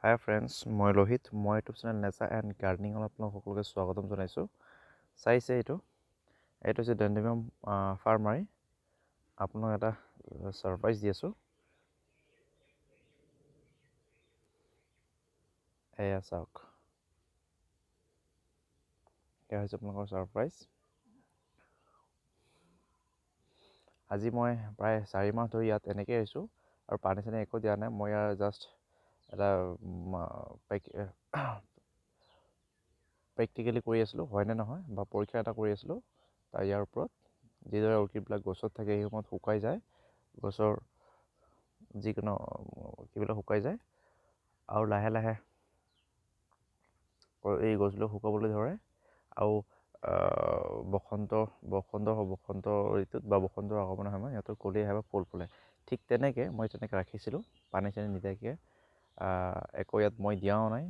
হাই friends, মই লোহিত। মই YouTube channel nature and গাৰ্ডেনিঙত আপোনালোক সকলোকে স্বাগতম জনাইছোঁ। চাইছে এইটো হৈছে ডেণ্ড্ৰবিয়াম ফাৰ্মাৰি। আপোনাক এটা ছাৰপ্ৰাইজ দি আছোঁ। এয়া চাওক, এয়া হৈছে আপোনালোকৰ ছাৰপ্ৰাইজ। আজি মই প্ৰায় 4 মাহ ধৰি ইয়াত এনেকৈ আহিছোঁ আৰু পানী চানী একো দিয়া নাই। মই ইয়াৰ জাষ্ট এটা প্ৰেক্টিকেলি কৰি আছিলোঁ, হয়নে নহয়, বা পৰীক্ষা এটা কৰি আছিলোঁ তাৰ ইয়াৰ ওপৰত। যিদৰে অৰ্কিডবিলাক গছত থাকে সেই সময়ত শুকাই যায়, গছৰ যিকোনো কিবিলাক শুকাই যায় আৰু লাহে লাহে এই গছবিলাক শুকাবলৈ ধৰে আৰু বসন্ত ঋতুত বা বসন্তৰ আগমনৰ সময়ত সিহঁতৰ কলি আহে বা ফুল ফুলে। ঠিক তেনেকৈ মই ৰাখিছিলোঁ, পানী চানী নিদিয়াকৈ। একো ইয়াত মই দিয়াও নাই,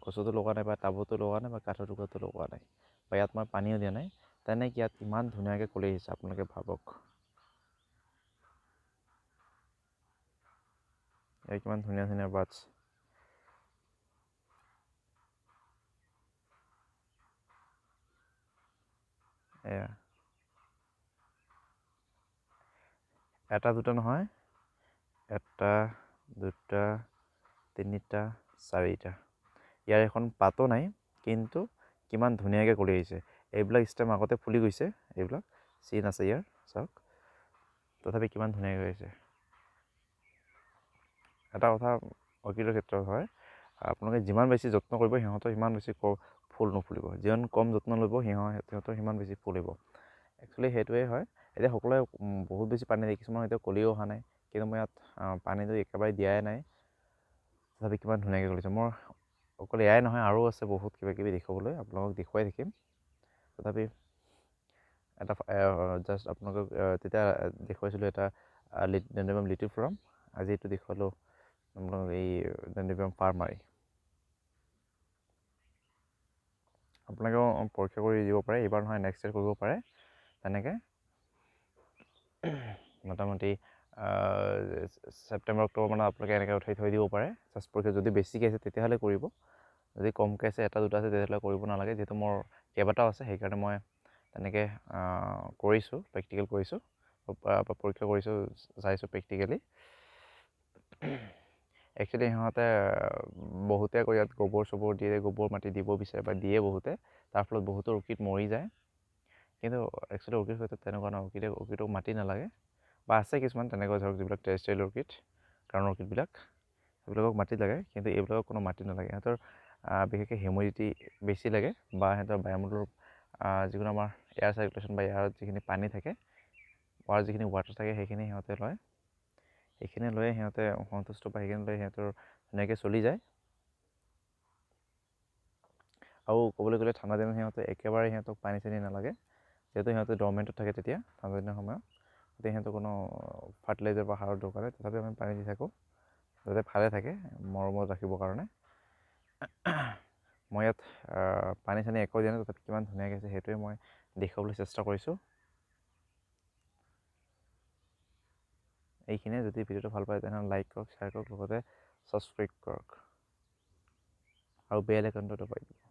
গছতো লগোৱা নাই বা টাবতো লগোৱা নাই বা কাঠৰ টুকুৰাতো লগোৱা নাই বা ইয়াত মই পানীও দিয়া নাই। তেনেকৈ ইয়াত ইমান ধুনীয়াকৈ কলি আহিছে, আপোনালোকে ভাবক ইয়াৰ কিমান ধুনীয়া ধুনীয়া বাটছ। এয়া এটা দুটা নহয়, 1 2 3 4টা। ইয়াৰ এখন পাতো নাই, কিন্তু কিমান ধুনীয়াকৈ কলি আহিছে। এইবিলাক ষ্টেম আগতে ফুলি গৈছে, এইবিলাক চিন আছে ইয়াৰ, চাওক। তথাপি কিমান ধুনীয়াকৈ আহিছে। এটা কথা অৰ্কিডৰ ক্ষেত্ৰত হয়, আপোনালোকে যিমান বেছি যত্ন কৰিব সিহঁতৰ সিমান বেছি ফুল নুফুলিব। যিমান কম যত্ন ল'ব সিহঁতৰ সিমান বেছি ফুল আহিব। একচুৱেলি সেইটোৱে হয়। এতিয়া সকলোৱে বহুত বেছি পানী দিয়ে, কিছুমান এতিয়া কলিও অহা নাই, কিন্তু মই ইয়াত পানীটো একেবাৰে দিয়াই নাই। তথাপি কিমান ধুনীয়াকৈ কৰিছে। মোৰ অকল এয়াই নহয়, আৰু আছে বহুত কিবা কিবি দেখুৱাবলৈ, আপোনালোকক দেখুৱাই থাকিম। তথাপি এটা জাষ্ট আপোনালোকক তেতিয়া দেখুৱাইছিলোঁ এটা ডেণ্ড্ৰবিয়াম লিটিল ফ্ৰম। আজি এইটো দেখুৱালোঁ আপোনালোকক, এই ডেণ্ড্ৰবিয়াম ফাৰ্মাৰি। আপোনালোকেও পৰীক্ষা কৰি দিব পাৰে, এইবাৰ নহয় নেক্সট ইয়েৰ কৰিব পাৰে। তেনেকৈ মোটামুটি ছেপ্টেম্বৰ অক্টোবৰ মানত আপোনালোকে এনেকৈ উঠাই থৈ দিব পাৰে। জাষ্ট পৰীক্ষা যদি বেছিকৈ আছে তেতিয়াহ'লে কৰিব, যদি কমকৈ আছে, এটা দুটা আছে, তেতিয়াহ'লে কৰিব নালাগে। যিহেতু মোৰ কেইবাটাও আছে, সেইকাৰণে মই তেনেকৈ কৰিছোঁ, প্ৰেক্টিকেল কৰিছোঁ, পৰীক্ষা কৰিছোঁ, চাইছোঁ প্ৰেক্টিকেলি। একচুৱেলি সিহঁতে বহুতে আকৌ ইয়াত গোবৰ চোবৰ দিয়ে, গোবৰ মাটি দিব বিচাৰে বা দিয়ে বহুতে, তাৰ ফলত বহুতো অৰ্কিড মৰি যায়। কিন্তু একচুৱেলি অৰ্কিডৰ ক্ষেত্ৰত তেনেকুৱা নহয়। অৰ্কিডক মাটি নালাগে, বা আছে কিছুমান তেনেকুৱা ধৰক যিবিলাক টেৰেষ্ট্ৰিয়েল অৰ্কিড, কাৰণ অৰ্কিডবিলাক, সেইবিলাকক মাটি লাগে, কিন্তু এইবিলাকক কোনো মাটি নালাগে। সিহঁতৰ বিশেষকৈ হিউমিডিটি বেছি লাগে, বা সিহঁতৰ বায়ুমণ্ডলৰ যিকোনো আমাৰ এয়াৰ চাৰ্কুলেশ্যন বা এয়াৰত যিখিনি পানী থাকে বা যিখিনি ৱাটাৰ থাকে সেইখিনি সিহঁতে লয়। সেইখিনি লৈয়ে সিহঁতে সন্তুষ্ট পায়, সেইখিনি লৈ সিহঁতৰ ধুনীয়াকৈ চলি যায়। আৰু ক'বলৈ গ'লে ঠাণ্ডা দিনত একেবাৰে সিহঁতক পানী চানী নালাগে, যিহেতু সিহঁতে ডৰমেণ্টত থাকে তেতিয়া ঠাণ্ডা দিনৰ সময়ত। তেতিয়া সিহঁতৰ কোনো ফাৰ্টিলাইজাৰ বা সাৰৰ দৰকাৰ নাই। তথাপি আমি পানী দি থাকোঁ যাতে ভালে থাকে, মৰমত ৰাখিবৰ কাৰণে। মই ইয়াত পানী চানী একো দিয়া নাই, তথাপি কিমান ধুনীয়াকৈ আছে সেইটোৱে মই দেখুৱাবলৈ চেষ্টা কৰিছোঁ। এইখিনিয়ে। যদি ভিডিঅ'টো ভাল পায় তেনেহ'লে লাইক কৰক, শ্বেয়াৰ কৰক, লগতে ছাবস্ক্ৰাইব কৰক আৰু বেল আইকনটো দবাই দিব।